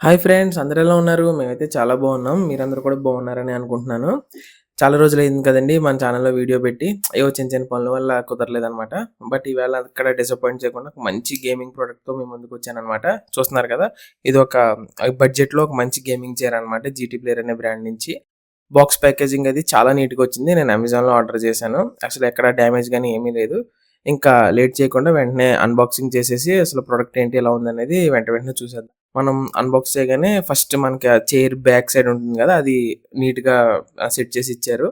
Hi friends, అందరూ ఎలా ఉన్నారు? మేమైతే చాలా బాగున్నాం. మీరందరూ కూడా బాగున్నారని అనుకుంటున్నాను. చాలా రోజులైంది కదండీ మన ఛానెల్‌లో వీడియో పెట్టి. ఏవో చిన్న చిన్న పనుల వల్ల కుదరలేదనమాట. బట్ ఈవేళ అక్కడ డిసప్పాయింట్ చేయకుండా ఒక మంచి గేమింగ్ ప్రొడక్ట్‌తో మీ ముందుకొచ్చాననమాట. చూస్తున్నారు కదా! ఇది ఒక బడ్జెట్‌లో ఒక మంచి గేమింగ్ చైర్ అనమాట. జీటీ ప్లేయర్ అనే బ్రాండ్ నుంచి. బాక్స్ ప్యాకేజింగ్ అది చాలా నీట్‌గా వచ్చింది. నేను అమెజాన్‌లో ఆర్డర్ చేశాను. అసలు ఎక్కడ డ్యామేజ్ గాని ఏమీ లేదు. ఇంకా లేట్ చేయకుండా వెంటనే అన్బాక్సింగ్ చేసేసి అసలు ప్రొడక్ట్ ఏంటి, ఎలా ఉందనేది వెంటనే చూసేద్దాం. మనం అన్బాక్స్ చేయగానే ఫస్ట్ మనకి ఆ చైర్ బ్యాక్ సైడ్ ఉంటుంది కదా! అది నీట్‌గా సెట్ చేసి ఇచ్చారు.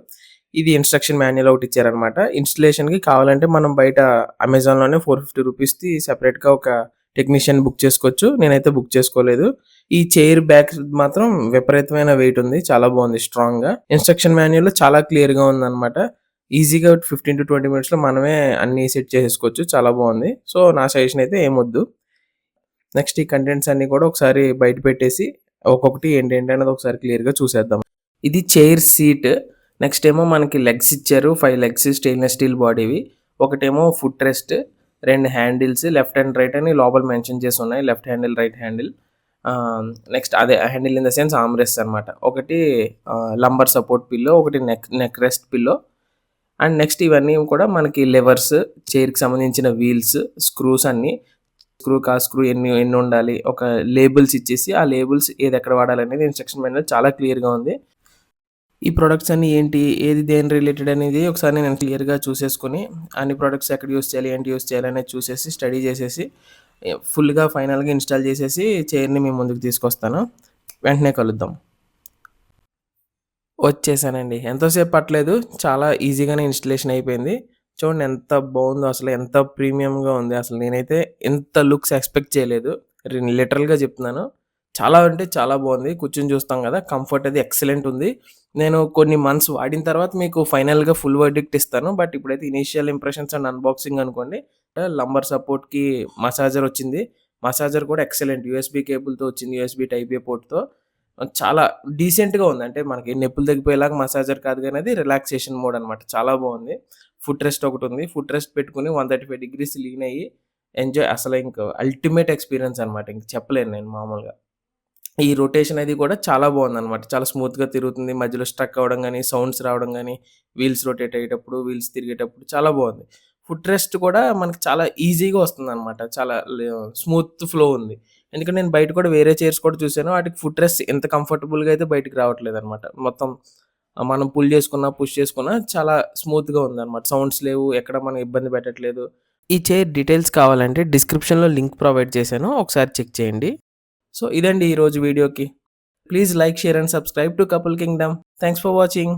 ఇది ఇన్‌స్ట్రక్షన్ మాన్యువల్ ఒకటి ఇచ్చారనమాట. ఇన్‌స్టలేషన్‌కి కావాలంటే మనం బయట అమెజాన్‌లోనే ₹450 సెపరేట్‌గా ఒక టెక్నీషియన్ బుక్ చేసుకోవచ్చు. నేనైతే బుక్ చేసుకోలేదు. ఈ చైర్ బ్యాక్ మాత్రం విపరీతమైన వెయిట్ ఉంది. చాలా బాగుంది స్ట్రాంగ్‌గా. ఇన్‌స్ట్రక్షన్ మాన్యువల్‌లో చాలా క్లియర్‌గా ఉందనమాట. ఈజీగా 15-20 మినిట్స్‌లో మనమే అన్నీ సెట్ చేసేసుకోవచ్చు. చాలా బాగుంది. సో, నా సజెషన్ అయితే ఏమొద్దు. నెక్స్ట్ ఈ కంటెంట్స్ అన్నీ కూడా ఒకసారి బయట పెట్టేసి ఒక్కొక్కటి ఏంటేంటి అనేది ఒకసారి క్లియర్‌గా చూసేద్దాం. ఇది చైర్ సీట్. నెక్స్ట్ ఏమో మనకి లెగ్స్ ఇచ్చారు. 5 లెగ్స్ స్టెయిన్‌లెస్ స్టీల్ బాడీవి. ఒకటేమో foot rest, 2 handles left and right అని లోపల మెన్షన్ చేసి ఉన్నాయి. Left handle, right handle. Next అదే handle in the sense arm rest అనమాట. ఒకటి లంబర్ సపోర్ట్ పిల్లో, ఒకటి neck rest pillow. And next ఇవన్నీ కూడా మనకి లెవర్స్, చైర్‌కి సంబంధించిన వీల్స్, స్క్రూస్ అన్నీ. స్క్రూ ఎన్ని ఎన్ని ఉండాలి, ఒక లేబుల్స్ ఇచ్చేసి ఆ లేబుల్స్ ఏదెక్కడ వాడాలనేది ఇన్‌స్ట్రక్షన్ మాన్యువల్ చాలా క్లియర్‌గా ఉంది. ఈ ప్రొడక్ట్స్ అన్నీ ఏంటి, ఏది దేని రిలేటెడ్ అనేది ఒకసారి నేను క్లియర్‌గా చూసేసుకొని, అన్ని ప్రొడక్ట్స్ ఎక్కడ యూజ్ చేయాలి, ఏంటి యూజ్ చేయాలి అనేది చూసేసి, స్టడీ చేసేసి, ఫుల్‌గా ఫైనల్‌గా ఇన్‌స్టాల్ చేసేసి చైర్‌ని మీ ముందుకు తీసుకొస్తాను. వెంటనే కలుద్దాం. వచ్చేసానండి. ఎంతోసేపు పట్టలేదు. చాలా ఈజీగానే ఇన్‌స్టలేషన్ అయిపోయింది. చూడండి ఎంత బావుందో అసలు. ఎంత ప్రీమియంగా ఉంది. అసలు నేనైతే ఇంత లుక్స్ ఎక్స్‌పెక్ట్ చేయలేదు. లిటరల్‌గా చెప్తున్నాను. చాలా అంటే చాలా బావుంది. కూర్చొని చూస్తాం కదా! కంఫర్ట్ అది ఎక్సలెంట్ ఉంది. నేను కొన్ని మంత్స్ వాడిన తర్వాత మీకు ఫైనల్‌గా ఫుల్ వర్డిక్ట్ ఇస్తాను. బట్ ఇప్పుడైతే ఇనీషియల్ ఇంప్రెషన్స్ అండ్ అన్బాక్సింగ్ అనుకోండి. లంబర్ సపోర్ట్‌కి మసాజర్ వచ్చింది. మసాజర్ కూడా ఎక్సలెంట్. యూఎస్‌బీ కేబుల్‌తో వచ్చింది. యూఎస్‌బీ టైప్ ఏ పోర్ట్‌తో. చాలా డీసెంట్‌గా ఉంది. అంటే మనకి నొప్పులు తగ్గిపోయేలాగా మసాజర్ కాదు గానీ అది రిలాక్సేషన్ మోడ్ అనమాట. చాలా బావుంది. ఫుట్ రెస్ట్ ఒకటుంది. ఫుట్ రెస్ట్ పెట్టుకొని 135 డిగ్రీస్ లీన్ అయ్యి ఎంజాయ్. అసలు ఇంక అల్టిమేట్ ఎక్స్‌పీరియన్స్ అనమాట. ఇంక చెప్పలేను నేను మామూలుగా. ఈ రొటేషన్ అది కూడా చాలా బావుందనమాట. చాలా స్మూత్‌గా తిరుగుతుంది. మధ్యలో స్ట్రక్ అవ్వడం గానీ, సౌండ్స్ రావడం గానీ, వీల్స్ రొటేట్ అయ్యేటప్పుడు, వీల్స్ తిరిగేటప్పుడు చాలా బావుంది. ఫుట్ రెస్ట్ కూడా మనకి చాలా ఈజీగా వస్తుందనమాట. చాలా స్మూత్ ఫ్లో ఉంది. ఎందుకంటే నేను బయట కూడా వేరే చైర్స్ కూడా చూసాను. వాటికి ఫుట్ రెస్ట్ ఇంత కంఫర్టబుల్‌గా అయితే బయటికి రావట్లేదనమాట. మొత్తం మనం పుల్ చేసుకున్నా, పుష్ చేసుకున్నా చాలా స్మూత్‌గా ఉందనమాట. సౌండ్స్ లేవు. ఎక్కడ మనం ఇబ్బంది పెట్టట్లేదు. ఈ చైర్ డీటెయిల్స్ కావాలంటే డిస్క్రిప్షన్‌లో లింక్ ప్రొవైడ్ చేశాను. ఒకసారి చెక్ చేయండి. సో, ఇదండి ఈరోజు వీడియోకి. Please like, share and subscribe to couple Kingdom. Thanks for watching.